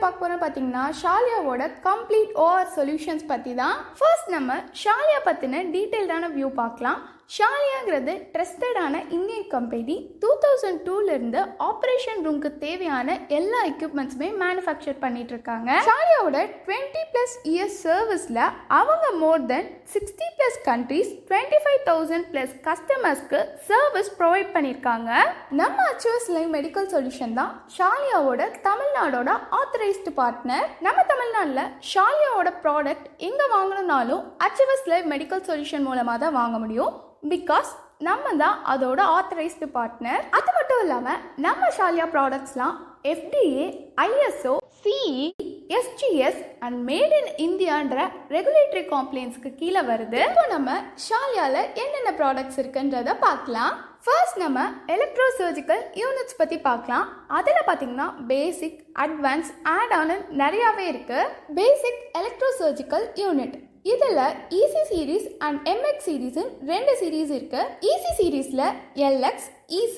பார்க்க போகிறோம் பார்த்தீங்கன்னா ஷாலியாவோட கம்ப்ளீட் ஓஆர் சொல்யூஷன்ஸ் பற்றி தான். ஃபர்ஸ்ட் நம்ம ஷாலியா பற்றின டீட்டெயில்டான வியூ பார்க்கலாம். ஷாலியாங்கிறது ட்ரஸ்டடான இந்தியன் கம்பெனி. 2002லேருந்து ஆப்ரேஷன் ரூமுக்கு தேவையான எல்லா எக்யூப்மெண்ட்ஸுமே மேனுஃபேக்சர் பண்ணிட்டு இருக்காங்க. ஷாலியாவோட 20+ இயர்ஸ் சர்வீஸில் அவங்க மோர் தென் 60+ கண்ட்ரீஸ் 25,000+ கஸ்டமர்ஸ்க்கு சர்வீஸ் ப்ரொவைட் பண்ணியிருக்காங்க. நம்ம அச்சுவஸ் லைஃப் மெடிக்கல் சொல்யூஷன் தான் ஷாலியாவோட தமிழ்நாடோட ஆத்தரைஸ்டு பார்ட்னர். நம்ம தமிழ்நாட்டில் ஷாலியாவோட ப்ராடக்ட் எங்கே வாங்கணும்னாலும் அச்சுவஸ் லைஃப் மெடிக்கல் சொல்யூஷன் மூலமாக தான் வாங்க முடியும். பிகாஸ் நம்ம தான் அதோட ஆத்தரைஸ்டு பார்ட்னர். அது மட்டும் இல்லாமல் நம்ம ஷாலியா ப்ராடக்ட்ஸ்லாம் FDA, ISO, CE, SGS and made in இந்தியான்ற ரெகுலேட்டரி காம்ப்ளைன்ஸ்க்கு கீழே வருது. இப்போ நம்ம ஷாலியாவில் என்னென்ன ப்ராடக்ட்ஸ் இருக்குன்றதை பார்க்கலாம். ஃபர்ஸ்ட் நம்ம எலக்ட்ரோ சர்ஜிக்கல் யூனிட்ஸ் பற்றி பார்க்கலாம். அதில் பார்த்தீங்கன்னா பேசிக், அட்வான்ஸ், ஆட் ஆன் நிறையாவே இருக்குது. பேசிக் எலக்ட்ரோ சர்ஜிக்கல் யூனிட் இதில் EC series and MX series 2 series இருக்கு. EC சீரீஸில் LX, EC,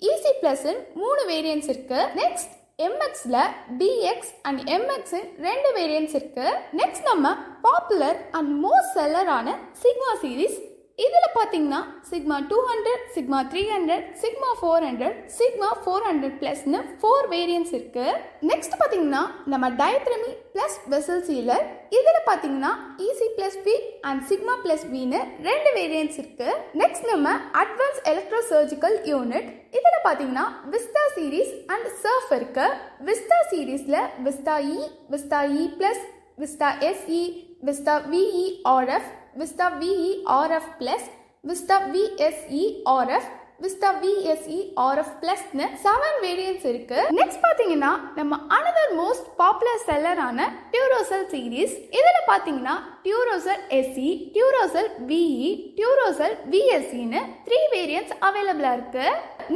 EC Plus 3 variants இருக்கு. நெக்ஸ்ட் MXல DX அண்ட் MX 2 வேரியன்ட்ஸ் இருக்கு. நெக்ஸ்ட் நம்ம பாப்புலர் அண்ட் மோஸ்ட் செல்லரான சிக்மா சீரீஸ். இதில் பார்த்தீங்கன்னா சிக்மா 200, சிக்மா 300, சிக்மா 400, சிக்மா 400+ன்னு 4 வேரியன்ட்ஸ் இருக்கு. நெக்ஸ்ட் பார்த்தீங்கன்னா நம்ம டயத்ரமி ப்ளஸ் வெசல் சீலர். இதில் பார்த்தீங்கன்னா EC+V அண்ட் சிக்மா +Vன்னு 2 வேரியன்ட்ஸ் இருக்கு. நெக்ஸ்ட் நம்ம அட்வான்ஸ் எலக்ட்ரோ சர்ஜிக்கல் யூனிட். இதில் பார்த்தீங்கன்னா விஸ்டா சீரீஸ் அண்ட் சர்ஃப் இருக்கு. விஸ்டா சீரீஸில் Vista E, Vista E+, Vista SE, Vista VE RF, Vista VE RF+, Vista VSE RF, Vista VSE RF+ன்னு 7 variants இருக்கு. Next பார்த்தீங்கன்னா நம்ம அனதர் மோஸ்ட் பாப்புலர் செல்லரான டியூரோசல் சீரீஸ். இதில் பார்த்தீங்கன்னா டியூரோசல் SE, டியூரோசல் VE, டியூரோசல் VSEன்னு 3 variants அவைலபிளாக இருக்கு.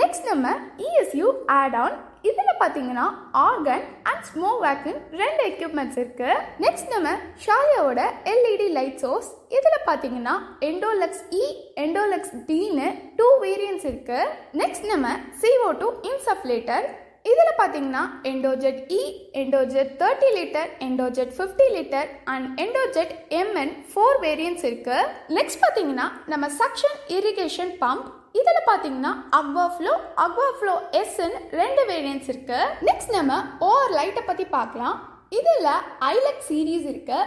Next நம்ம ESU ஆட் ஆன். இதில் பார்த்தீங்கன்னா organ and smoke vacuum 2 equipments இருக்கு. நெக்ஸ்ட் நம்ம ஷாலியாவோட LED லைட் சோர்ஸ். இதில் பார்த்தீங்கன்னா எண்டோலக்ஸ் E, எண்டோலக்ஸ் Dன்னு 2 வேரியன்ட்ஸ் இருக்கு. நெக்ஸ்ட் நம்ம CO2 இன்சஃப்லேட்டர். இதில் பார்த்தீங்கன்னா Endojet E, Endojet 30 litre, Endojet 50 litre and Endojet MN 4 variants இருக்கு. நெக்ஸ்ட் பார்த்தீங்கன்னா நம்ம சக்ஷன் இரிகேஷன் பம்ப். இதில் பார்த்தீங்கன்னா அக்வாஃப்ளோ Sன்னு 2 வேரியன்ட்ஸ் இருக்கு. நெக்ஸ்ட் நம்ம ஓஆர் லைட்டை பற்றி பார்க்கலாம். இதில் ILX சீரீஸ் இருக்கு.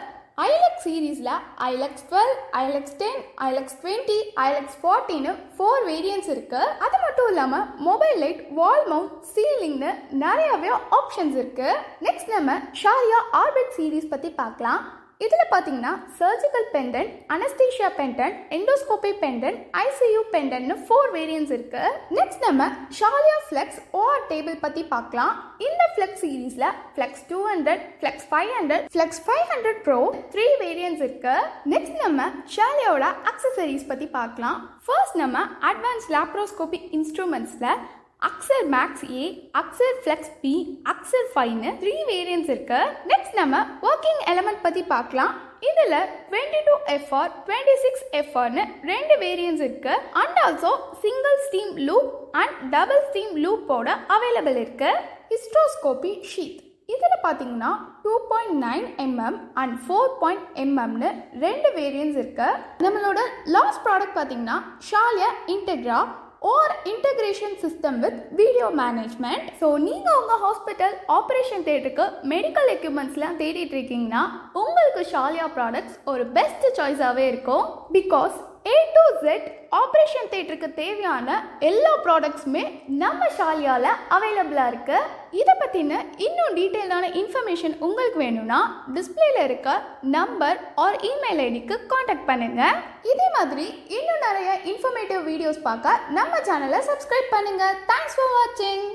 ILX சீரீஸில் ILX 12, ILX 10, ILX 20, ILX 40ன்னு 4 variants இருக்கு. அது மட்டும் இல்லாமல் மொபைல் லைட், வால் மவுண்ட், சீலிங்னு நிறையாவே ஆப்ஷன்ஸ் இருக்கு. நெக்ஸ்ட் நம்ம ஷாலியா ஆர்பிட் சீரீஸ் பற்றி பார்க்கலாம். இதில் பார்த்தீங்கன்னா surgical pendant, anaesthesia pendant, endoscopy pendant, ICU பெண்டன்ட்னு 4 variants இருக்கு. நெக்ஸ்ட் நம்ம ஷாலியா ஃப்ளெக்ஸ் ஓஆர் டேபிள் பற்றி பார்க்கலாம். இந்த ஃப்ளெக்ஸ் சீரீஸில் Flex 200, Flex 500, Flex 500 Pro 3 variants இருக்கு. நெக்ஸ்ட் நம்ம ஷாலியாவோட அக்சசரிஸ் பற்றி பார்க்கலாம். ஃபர்ஸ்ட் நம்ம அட்வான்ஸ் லாப்ரோஸ்கோபி இன்ஸ்ட்ருமெண்ட்ஸில் அக்சர் மேக்ஸ் A, அக்சர் ஃப்ளெக்ஸ் P, அக்சர் 5ன்னு 3 வேரியன்ட்ஸ் இருக்கு. நெக்ஸ்ட் நம்ம ஒர்க்கிங் எலமெண்ட் பற்றி பார்க்கலாம். இதில் 22FR, 26FRன்னு 2 வேரியன்ட்ஸ் இருக்கு. And also single stem loop and double stem லூப்போட அவைலபிள் இருக்கு. Hysteroscopy sheath. இதில் பார்த்தீங்கன்னா 2.9 mm அண்ட் 4 mmன்னு 2 வேரியன்ட்ஸ் இருக்கு. நம்மளோட லாஸ்ட் ப்ராடக்ட் பார்த்தீங்கன்னா Shalya Integra or integration system with video management. So நீங்கள் உங்கள் ஹாஸ்பிட்டல் ஆப்ரேஷன் தேட்டருக்கு மெடிக்கல் எக்யூப்மெண்ட்ஸ்லாம் தேடிட்டு இருக்கீங்கன்னா உங்களுக்கு ஷாலியா ப்ராடக்ட்ஸ் ஒரு பெஸ்ட் சாய்ஸாகவே இருக்கும். Because A to Z operation தேட்டருக்கு தேவையான எல்லா ப்ராடக்ட்ஸுமே நம்ம ஷாலியாவில் அவைலபிளாக இருக்குது. இதை பற்றின இன்னும் டீட்டெயிலான இன்ஃபர்மேஷன் உங்களுக்கு வேணும்னா டிஸ்பிளேல இருக்க நம்பர் ஆர் இமெயில் ஐடிக்கு காண்டாக்ட் பண்ணுங்கள். இதே மாதிரி இன்னும் நிறைய இன்ஃபர்மேட்டிவ் வீடியோஸ் பார்க்க நம்ம சேனலை சப்ஸ்கிரைப் பண்ணுங்கள். தேங்க்ஸ் ஃபார் வாட்சிங்.